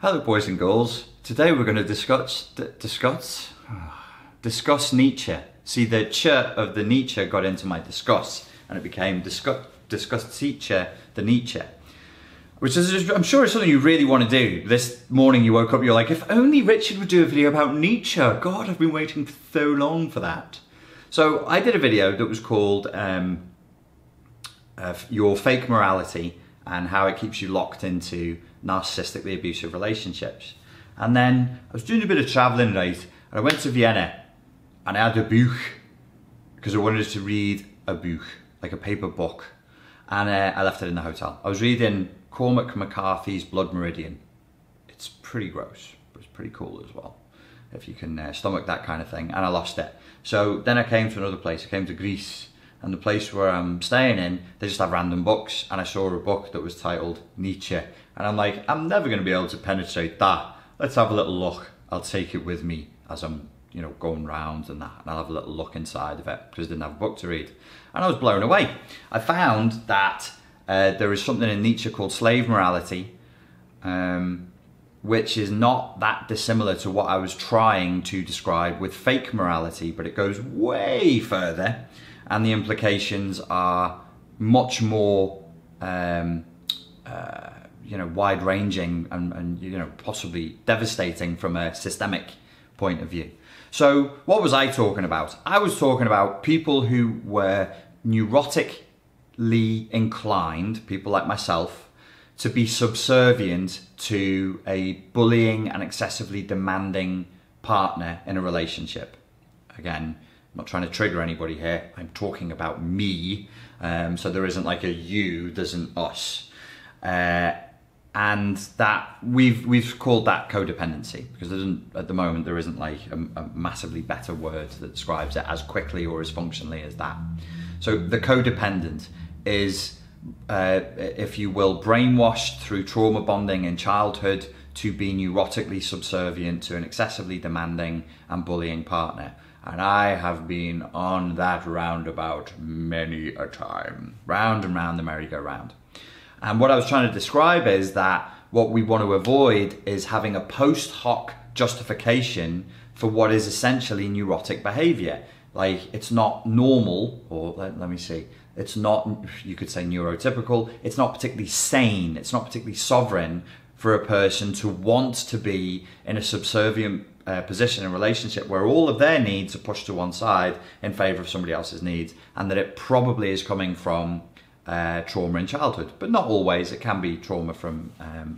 Hello boys and girls. Today we're going to discuss Nietzsche. See, the ch of the Nietzsche got into my discuss and it became discuss teacher the Nietzsche. Which is, I'm sure is something you really want to do. This morning you woke up, you're like, if only Richard would do a video about Nietzsche. God, I've been waiting so long for that. So I did a video that was called Your Fake Morality and How It Keeps You Locked into Narcissistically Abusive Relationships. And then I was doing a bit of traveling, right, and I went to Vienna and I had a book because I wanted to read a book, like a paper book, and I left it in the hotel. I was reading Cormac McCarthy's Blood Meridian. It's pretty gross, but it's pretty cool as well, if you can stomach that kind of thing, and I lost it. So then I came to another place. I came to Greece, and the place where I'm staying in, they just have random books, and I saw a book that was titled Nietzsche, and I'm like, I'm never going to be able to penetrate that. Let's have a little look. I'll take it with me as I'm, you know, going round and that, and I'll have a little look inside of it because I didn't have a book to read, and I was blown away. I found that there is something in Nietzsche called slave morality, which is not that dissimilar to what I was trying to describe with fake morality, but it goes way further. And the implications are much more, you know, wide-ranging and you know, possibly devastating from a systemic point of view. So what was I talking about? I was talking about people who were neurotically inclined, people like myself, to be subservient to a bullying and excessively demanding partner in a relationship. Again, I'm not trying to trigger anybody here. I'm talking about me. So there isn't like a you, there's an us. And that we've called that codependency because at the moment there isn't like a massively better word that describes it as quickly or as functionally as that. So the codependent is, if you will, brainwashed through trauma bonding in childhood to be neurotically subservient to an excessively demanding and bullying partner. And I have been on that roundabout many a time, round and round the merry-go-round. And what I was trying to describe is that what we want to avoid is having a post hoc justification for what is essentially neurotic behavior. Like, it's not normal, or let me see, it's not, you could say neurotypical, it's not particularly sane, it's not particularly sovereign for a person to want to be in a subservient position in a relationship where all of their needs are pushed to one side in favor of somebody else's needs, and that it probably is coming from trauma in childhood, but not always. It can be trauma from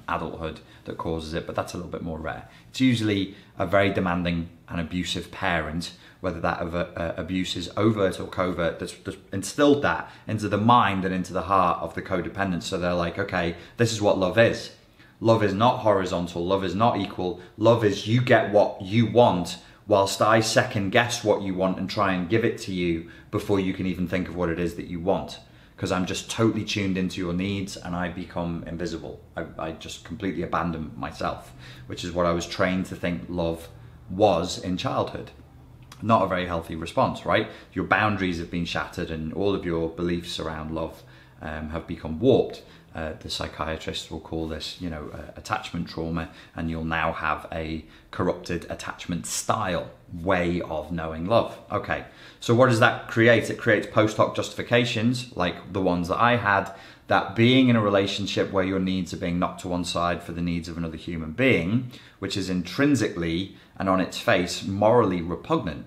adulthood that causes it, but that's a little bit more rare. It's usually a very demanding and abusive parent, whether that abuse is overt or covert, that's instilled that into the mind and into the heart of the codependent. So they're like, okay, this is what love is. Love is not horizontal, love is not equal. Love is you get what you want whilst I second guess what you want and try and give it to you before you can even think of what it is that you want. Because I'm just totally tuned into your needs and I become invisible. I just completely abandon myself, which is what I was trained to think love was in childhood. Not a very healthy response, right? Your boundaries have been shattered and all of your beliefs around love have become warped. The psychiatrists will call this, you know, attachment trauma, and you'll now have a corrupted attachment style, way of knowing love. Okay, so what does that create? It creates post hoc justifications, like the ones that I had, that being in a relationship where your needs are being knocked to one side for the needs of another human being, which is intrinsically and on its face morally repugnant,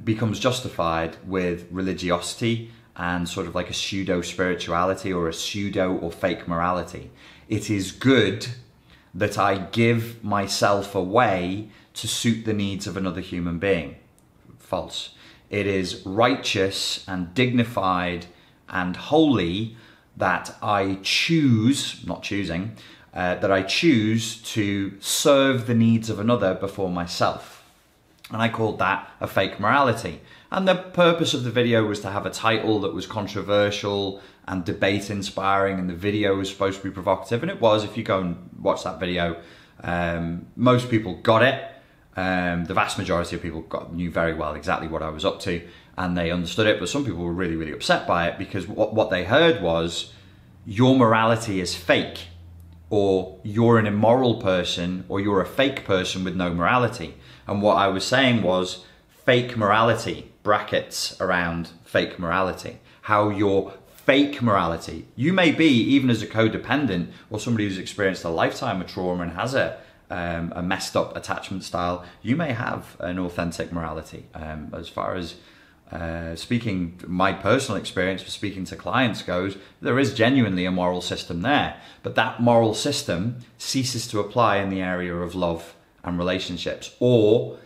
becomes justified with religiosity and sort of like a pseudo-spirituality or a pseudo or fake morality. It is good that I give myself away to suit the needs of another human being. False. It is righteous and dignified and holy that I choose, not choosing, that I choose to serve the needs of another before myself. And I called that a fake morality. And the purpose of the video was to have a title that was controversial and debate inspiring, and the video was supposed to be provocative, and it was. If you go and watch that video, most people got it. The vast majority of people knew very well exactly what I was up to, and they understood it, but some people were really, really upset by it because what they heard was, your morality is fake. or you're an immoral person, or you're a fake person with no morality. And what I was saying was fake morality, brackets around fake morality. How your fake morality, you may be, even as a codependent or somebody who's experienced a lifetime of trauma and has a messed up attachment style, you may have an authentic morality. As far as speaking, my personal experience for speaking to clients goes, there is genuinely a moral system there, but that moral system ceases to apply in the area of love and relationships, or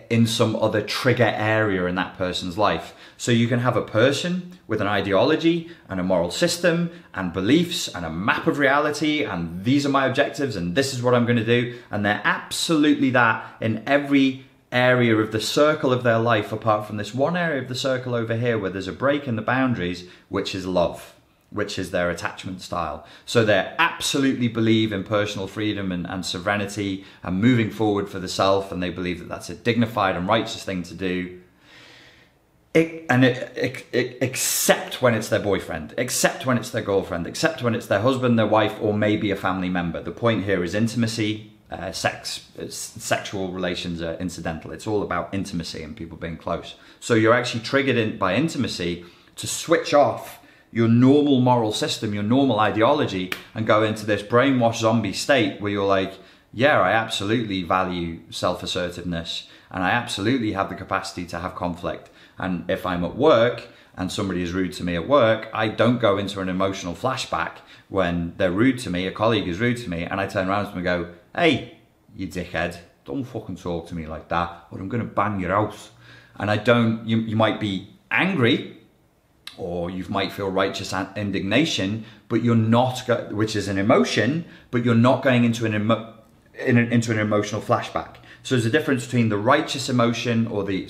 in some other trigger area in that person's life. So you can have a person with an ideology and a moral system and beliefs and a map of reality, and these are my objectives and this is what I'm going to do, and they're absolutely that in every area of the circle of their life, apart from this one area of the circle over here where there's a break in the boundaries, which is love, which is their attachment style. So they absolutely believe in personal freedom and sovereignty and moving forward for the self, and they believe that that's a dignified and righteous thing to do. Except when it's their boyfriend, except when it's their girlfriend, except when it's their husband, their wife, or maybe a family member. The point here is intimacy. Sexual relations are incidental. It's all about intimacy and people being close. So you're actually triggered by intimacy to switch off your normal moral system, your normal ideology, and go into this brainwashed zombie state where you're like, yeah, I absolutely value self-assertiveness and I absolutely have the capacity to have conflict. And if I'm at work and somebody is rude to me at work, I don't go into an emotional flashback when they're rude to me, a colleague is rude to me, and I turn around to them and go, hey, you dickhead, don't fucking talk to me like that, or I'm going to bang your house. And I don't, you might be angry, or you might feel righteous indignation, but you're not, which is an emotion, but you're not going into an emotional flashback. So there's a difference between the righteous emotion, or the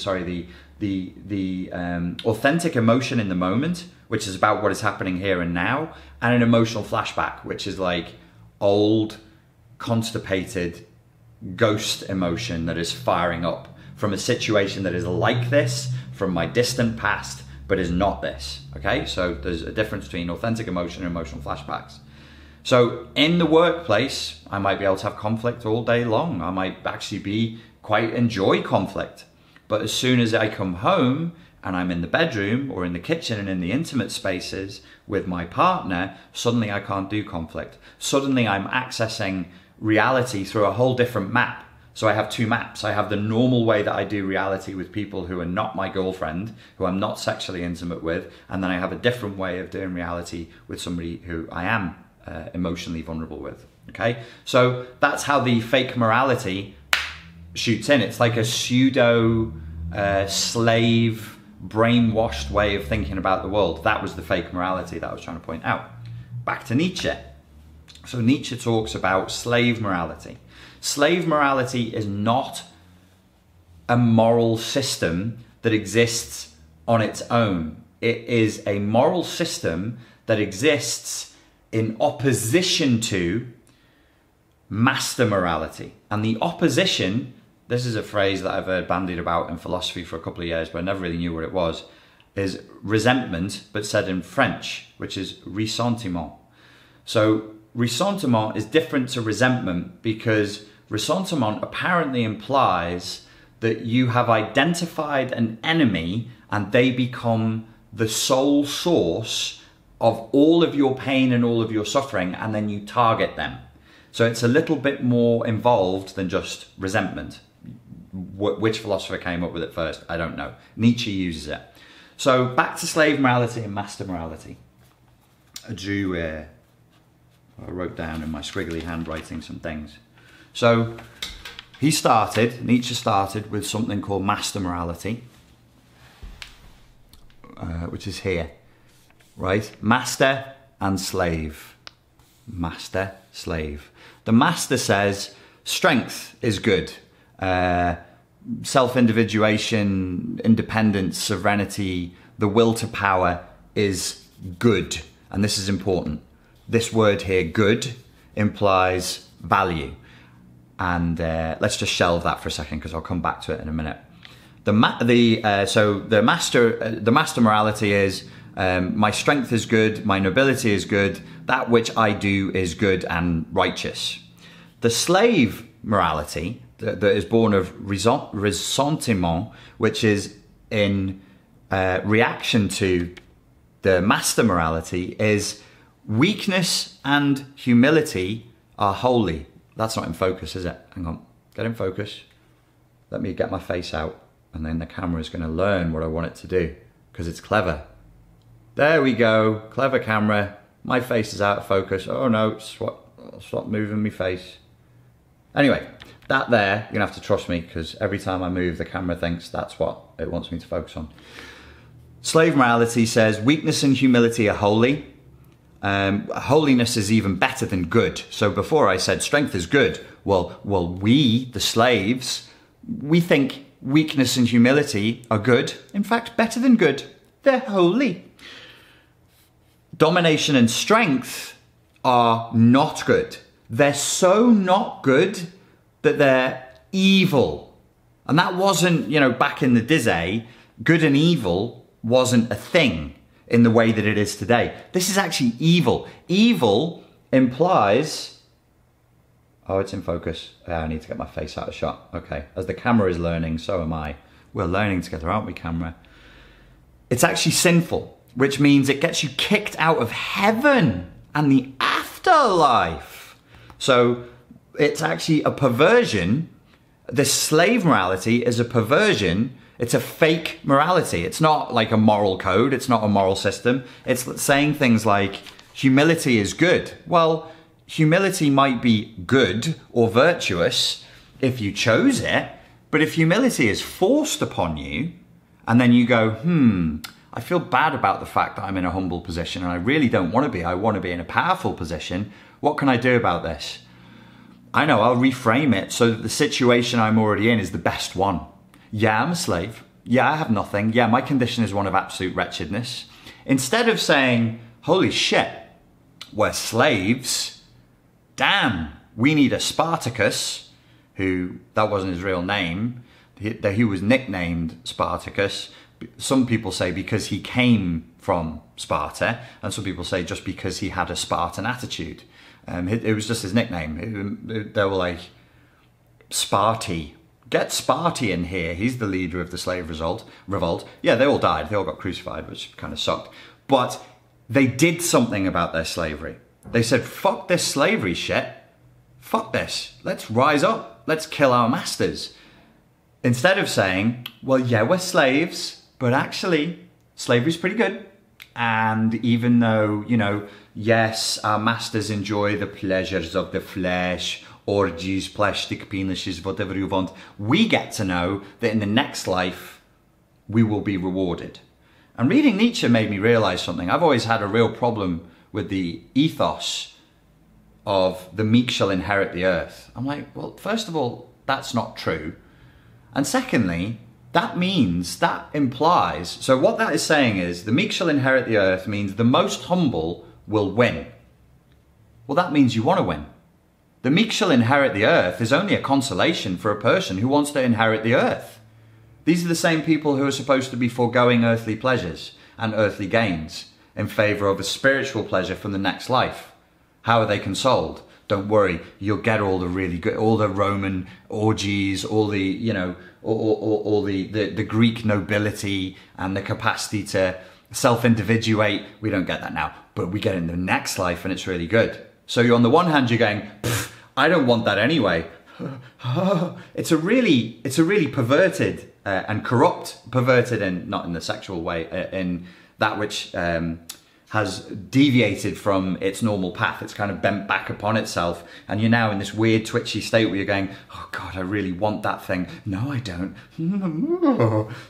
authentic emotion in the moment, which is about what is happening here and now, and an emotional flashback, which is like old, constipated ghost emotion that is firing up from a situation that is like this from my distant past, but is not this. Okay, so there's a difference between authentic emotion and emotional flashbacks. So in the workplace, I might be able to have conflict all day long. I might actually enjoy conflict. But as soon as I come home and I'm in the bedroom or in the kitchen and in the intimate spaces with my partner, suddenly I can't do conflict. Suddenly I'm accessing reality through a whole different map. So I have two maps. I have the normal way that I do reality with people who are not my girlfriend, who I'm not sexually intimate with, and then I have a different way of doing reality with somebody who I am emotionally vulnerable with. Okay, so that's how the fake morality shoots in. It's like a pseudo slave brainwashed way of thinking about the world. That was the fake morality that I was trying to point out. Back to Nietzsche. So Nietzsche talks about slave morality. Slave morality is not a moral system that exists on its own. It is a moral system that exists in opposition to master morality. And the opposition, this is a phrase that I've heard bandied about in philosophy for a couple of years, but I never really knew what it was, is resentment, but said in French, which is ressentiment. So ressentiment is different to resentment because ressentiment apparently implies that you have identified an enemy and they become the sole source of all of your pain and all of your suffering, and then you target them. So it's a little bit more involved than just resentment. Which philosopher came up with it first? I don't know. Nietzsche uses it. So back to slave morality and master morality. I wrote down in my squiggly handwriting some things. So Nietzsche started with something called master morality, which is here, right? Master and slave. Master, slave. The master says strength is good. Self-individuation, independence, sovereignty, the will to power is good. And this is important. This word here, good, implies value. And let's just shelve that for a second because I'll come back to it in a minute. The master morality is My strength is good, my nobility is good, that which I do is good and righteous. The slave morality that is born of ressentiment, which is in reaction to the master morality, is weakness and humility are holy. That's not in focus, is it? Hang on, get in focus. Let me get my face out, and then the camera is going to learn what I want it to do, because it's clever. There we go, clever camera. My face is out of focus. Oh no, stop moving my face. Anyway, that there, you're gonna have to trust me, because every time I move, the camera thinks that's what it wants me to focus on. Slave morality says weakness and humility are holy. Holiness is even better than good. So before I said strength is good. Well, we, the slaves, we think weakness and humility are good. In fact, better than good. They're holy. Domination and strength are not good. They're so not good that they're evil. And that wasn't, back in the day, good and evil wasn't a thing in the way that it is today. This is actually evil. Evil implies... Oh, it's in focus. I need to get my face out of shot. Okay, as the camera is learning, so am I. We're learning together, aren't we, camera? It's actually sinful, which means it gets you kicked out of heaven and the afterlife. So it's actually a perversion. The slave morality is a perversion. It's a fake morality. It's not like a moral code. It's not a moral system. It's saying things like humility is good. Well, humility might be good or virtuous if you chose it, but if humility is forced upon you, and then you go, I feel bad about the fact that I'm in a humble position and I really don't want to be. I want to be in a powerful position. What can I do about this? I know, I'll reframe it so that the situation I'm already in is the best one. Yeah, I'm a slave. Yeah, I have nothing. Yeah, my condition is one of absolute wretchedness. Instead of saying, holy shit, we're slaves. Damn, we need a Spartacus, who, that wasn't his real name. He was nicknamed Spartacus. Some people say because he came from Sparta, and some people say just because he had a Spartan attitude. It was just his nickname. They were like, Sparty. Get Sparty in here. He's the leader of the slave revolt. Yeah, they all died. They all got crucified, which kind of sucked. But they did something about their slavery. They said, fuck this slavery shit. Fuck this. Let's rise up. Let's kill our masters. Instead of saying, well, yeah, we're slaves, but actually, slavery's pretty good. And even though, yes, our masters enjoy the pleasures of the flesh, orgies, plastic penises, whatever you want, we get to know that in the next life, we will be rewarded. And reading Nietzsche made me realize something. I've always had a real problem with the ethos of the meek shall inherit the earth. I'm like, well, first of all, that's not true. And secondly, that implies, so what that is saying is the meek shall inherit the earth means the most humble will win. Well, that means you want to win. The meek shall inherit the earth is only a consolation for a person who wants to inherit the earth. These are the same people who are supposed to be foregoing earthly pleasures and earthly gains in favor of a spiritual pleasure from the next life. How are they consoled? Don't worry, you'll get all the really good, all the Roman orgies, all the, all the Greek nobility and the capacity to self-individuate. We don't get that now, but we get it in the next life and it's really good. So you're on the one hand, you're going, I don't want that anyway. It's a really perverted and corrupt, perverted and not in the sexual way, in that which has deviated from its normal path. It's kind of bent back upon itself, and you're now in this weird twitchy state where you're going, oh God, I really want that thing. No, I don't.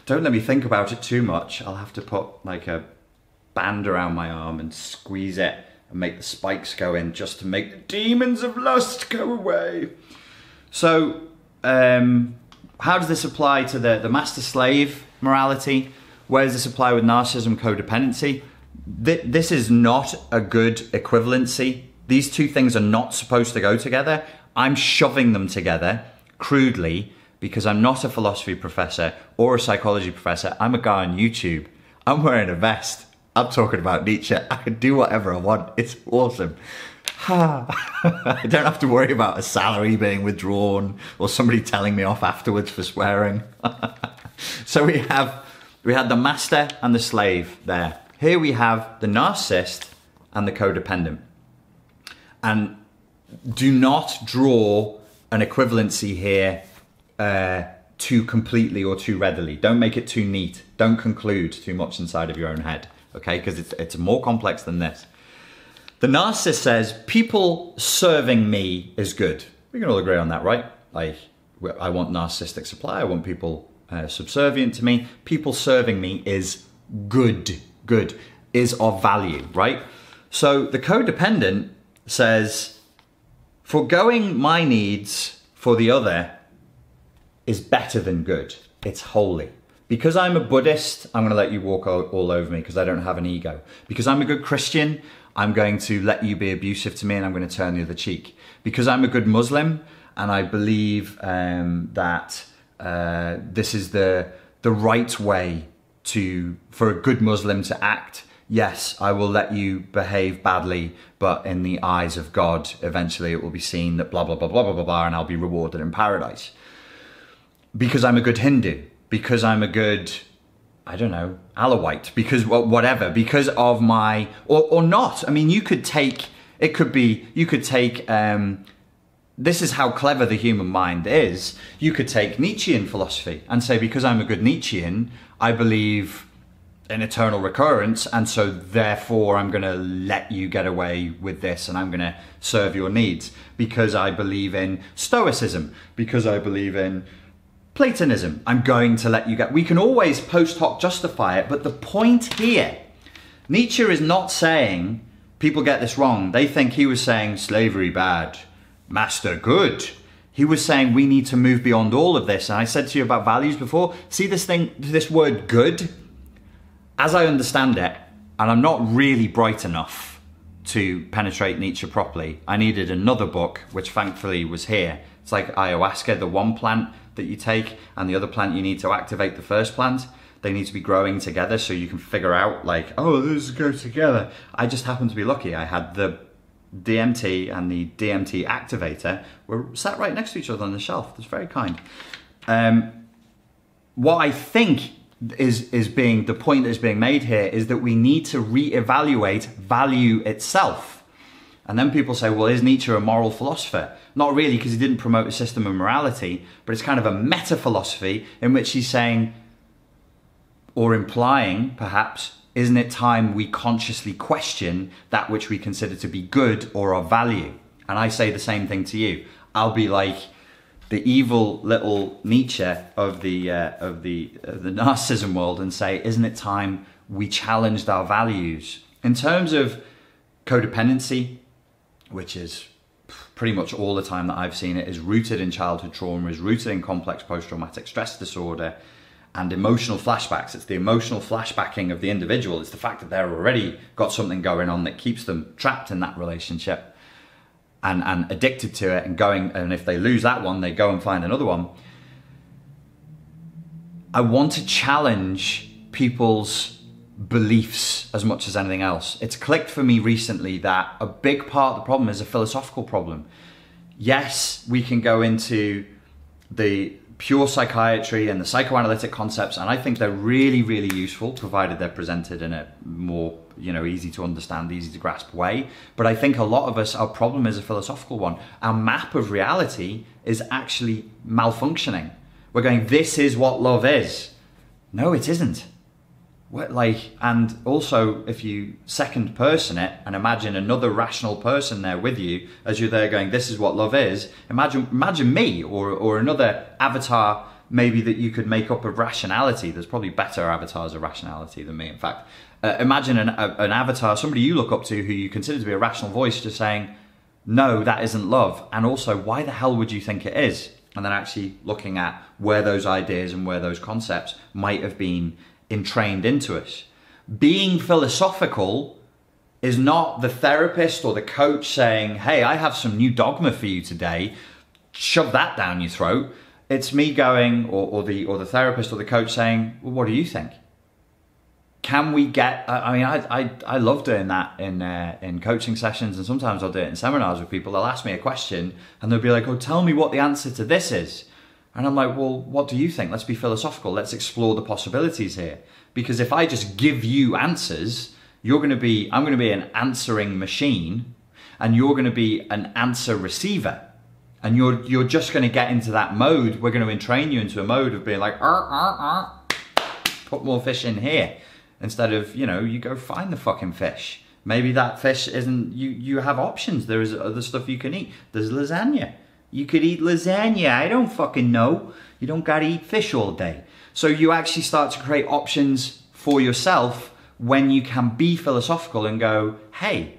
Don't let me think about it too much. I'll have to put like a band around my arm and squeeze it and make the spikes go in just to make the demons of lust go away. So how does this apply to the master-slave morality? Where does this apply with narcissism, codependency? This is not a good equivalency. These two things are not supposed to go together. I'm shoving them together crudely because I'm not a philosophy professor or a psychology professor. I'm a guy on YouTube. I'm wearing a vest. I'm talking about Nietzsche. I can do whatever I want. It's awesome. I don't have to worry about a salary being withdrawn or somebody telling me off afterwards for swearing. So we had the master and the slave there. Here we have the narcissist and the codependent. And do not draw an equivalency here too completely or too readily. Don't make it too neat. Don't conclude too much inside of your own head, okay? Because it's more complex than this. The narcissist says, people serving me is good. We can all agree on that, right? Like, I want narcissistic supply. I want people subservient to me. People serving me is good. Good is of value, right? So the codependent says, foregoing my needs for the other is better than good. It's holy. Because I'm a Buddhist, I'm going to let you walk all over me because I don't have an ego. Because I'm a good Christian, I'm going to let you be abusive to me and I'm going to turn the other cheek. Because I'm a good Muslim and I believe that this is the right way for a good Muslim to act, yes, I will let you behave badly, but in the eyes of God, eventually it will be seen that blah, blah, blah, blah, blah, blah, blah, and I'll be rewarded in paradise. Because I'm a good Hindu, because I'm a good, I don't know, Alawite, because whatever, because of my, or not. I mean, you could take, this is how clever the human mind is. You could take Nietzschean philosophy and say, because I'm a good Nietzschean, I believe in eternal recurrence, and so therefore I'm going to let you get away with this and I'm going to serve your needs. Because I believe in Stoicism, because I believe in Platonism, I'm going to let you get... We can always post hoc justify it, but the point here, Nietzsche is not saying, people get this wrong, they think he was saying slavery bad, master good. He was saying we need to move beyond all of this. And I said to you about values before, see this word good, as I understand it, and I'm not really bright enough to penetrate Nietzsche properly, I needed another book, which thankfully was here. It's like ayahuasca, the one plant that you take and the other plant you need to activate the first plant. They need to be growing together so you can figure out like, oh, those go together. I just happened to be lucky. I had the DMT and the DMT activator were sat right next to each other on the shelf. It's very kind. What I think is being, the point that is being made here is that we need to reevaluate value itself. And then people say, well, is Nietzsche a moral philosopher? Not really, because he didn't promote a system of morality, but it's kind of a meta-philosophy in which he's saying, or implying, perhaps, isn't it time we consciously question that which we consider to be good or of value? And I say the same thing to you. I'll be like the evil little Nietzsche of the narcissism world and say, isn't it time we challenged our values? In terms of codependency, which is pretty much all the time that I've seen it, is rooted in childhood trauma, is rooted in complex post-traumatic stress disorder and emotional flashbacks. It's the emotional flashbacking of the individual. It's the fact that they're already got something going on that keeps them trapped in that relationship and addicted to it and if they lose that one, they go and find another one. I want to challenge people's beliefs as much as anything else. It's clicked for me recently that a big part of the problem is a philosophical problem. Yes, we can go into the pure psychiatry and the psychoanalytic concepts, and I think they're really, really useful, provided they're presented in a more, easy to understand, easy to grasp way. But I think a lot of us, our problem is a philosophical one. Our map of reality is actually malfunctioning. We're going, this is what love is. No, it isn't. And also, if you second person it and imagine another rational person there with you as you're there going, this is what love is. Imagine me or another avatar maybe that you could make up of rationality. There's probably better avatars of rationality than me, in fact. Imagine an avatar, somebody you look up to who you consider to be a rational voice, just saying, no, that isn't love. And also, why the hell would you think it is? And then actually looking at where those ideas and where those concepts might have been entrained into us. Being philosophical is not the therapist or the coach saying, hey, I have some new dogma for you today, shove that down your throat. It's me going, or the therapist or the coach saying, well, what do you think? can we get? I mean, I love doing that in coaching sessions, and sometimes I'll do it in seminars with people. They'll ask me a question, and they'll be like, "Oh, tell me what the answer to this is." And I'm like, "Well, what do you think? Let's be philosophical. Let's explore the possibilities here. Because if I just give you answers, I'm going to be an answering machine, and you're going to be an answer receiver, and you're just going to get into that mode. We're going to entrain you into a mode of being like, put more fish in here." Instead of, you go find the fucking fish. Maybe that fish isn't, you have options. There is other stuff you can eat. There's lasagna. You could eat lasagna. I don't fucking know. You don't gotta eat fish all day. So you actually start to create options for yourself when you can be philosophical and go, hey,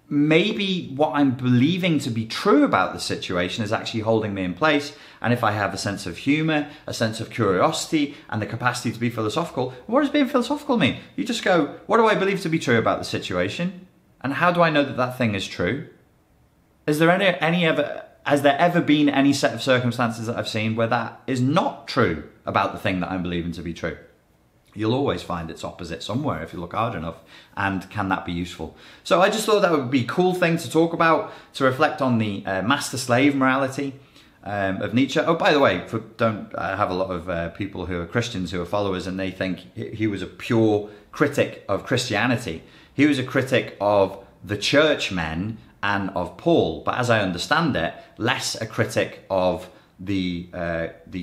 maybe what I'm believing to be true about the situation is actually holding me in place. And if I have a sense of humor, a sense of curiosity, and the capacity to be philosophical, what does being philosophical mean? You just go, what do I believe to be true about the situation? And how do I know that that thing is true? Has there ever been any set of circumstances that I've seen where that is not true about the thing that I'm believing to be true? You'll always find its opposite somewhere if you look hard enough. And can that be useful? So I just thought that would be a cool thing to talk about, to reflect on the master-slave morality of Nietzsche. Oh, by the way, I have a lot of people who are Christians who are followers, and they think he was a pure critic of Christianity. He was a critic of the churchmen and of Paul, but as I understand it, less a critic of the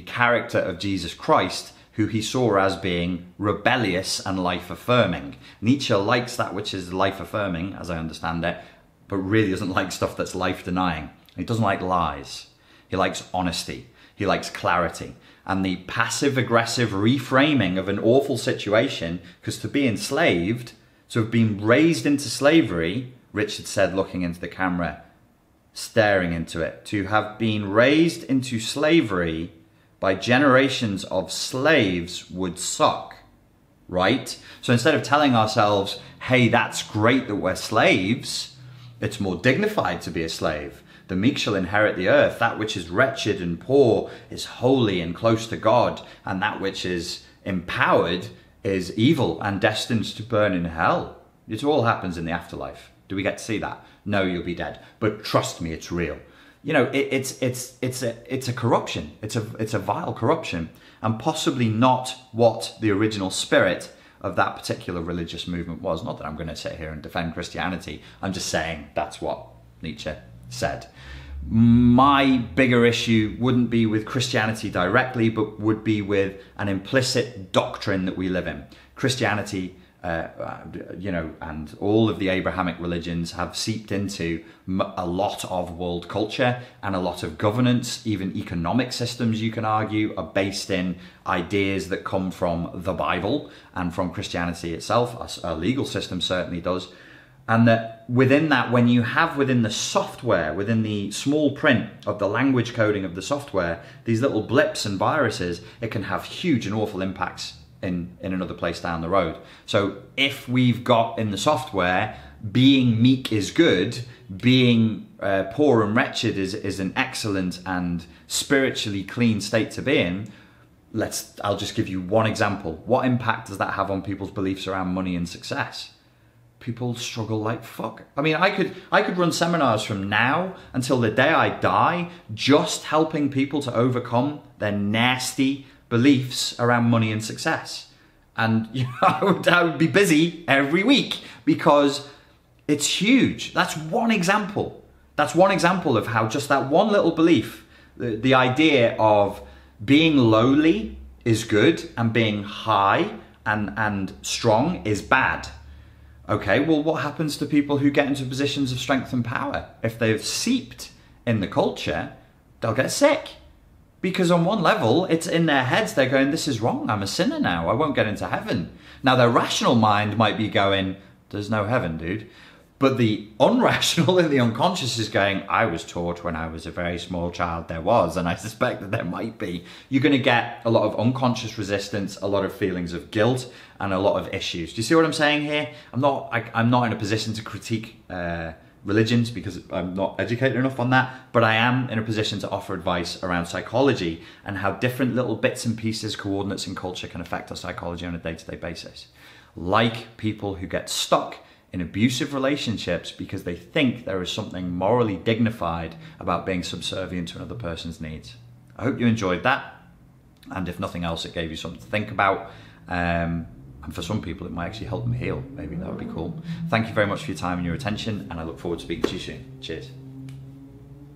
character of Jesus Christ, who he saw as being rebellious and life-affirming. Nietzsche likes that which is life-affirming, as I understand it, but really doesn't like stuff that's life-denying. He doesn't like lies. He likes honesty. He likes clarity. And the passive-aggressive reframing of an awful situation, because to be enslaved, to have been raised into slavery, Richard said, looking into the camera, staring into it, to have been raised into slavery by generations of slaves would suck, right? So instead of telling ourselves, hey, that's great that we're slaves, it's more dignified to be a slave. The meek shall inherit the earth. That which is wretched and poor is holy and close to God, and that which is empowered is evil and destined to burn in hell. It all happens in the afterlife. Do we get to see that? No, you'll be dead. But trust me, it's real. It's a corruption. It's a vile corruption, and possibly not what the original spirit of that particular religious movement was. Not that I'm going to sit here and defend Christianity. I'm just saying that's what Nietzsche said. My bigger issue wouldn't be with Christianity directly, but would be with an implicit doctrine that we live in. Christianity, and all of the Abrahamic religions have seeped into a lot of world culture, and a lot of governance, even economic systems, you can argue, are based in ideas that come from the Bible and from Christianity itself. Our legal system certainly does. And that within that, when you have within the software, within the small print of the language coding of the software, these little blips and viruses, it can have huge and awful impacts in another place down the road. So if we've got in the software, being meek is good, being poor and wretched is an excellent and spiritually clean state to be in, I'll just give you one example. What impact does that have on people's beliefs around money and success? People struggle like fuck. I mean, I could run seminars from now until the day I die, just helping people to overcome their nasty beliefs around money and success. And I would be busy every week because it's huge. That's one example. That's one example of how just that one little belief, the idea of being lowly is good and being high and strong is bad. Okay, well, what happens to people who get into positions of strength and power? If they've seeped in the culture, they'll get sick. Because on one level, it's in their heads, they're going, this is wrong, I'm a sinner now, I won't get into heaven. Now, their rational mind might be going, there's no heaven, dude. But the unrational and the unconscious is going, I was taught when I was a very small child there was, and I suspect that there might be. You're going to get a lot of unconscious resistance, a lot of feelings of guilt, and a lot of issues. Do you see what I'm saying here? I'm not in a position to critique religions because I'm not educated enough on that, but I am in a position to offer advice around psychology and how different little bits and pieces, coordinates, and culture can affect our psychology on a day-to-day basis. like people who get stuck in abusive relationships because they think there is something morally dignified about being subservient to another person's needs. I hope you enjoyed that, and if nothing else, it gave you something to think about. And for some people, it might actually help them heal. Maybe that would be cool. Thank you very much for your time and your attention, and I look forward to speaking to you soon. Cheers.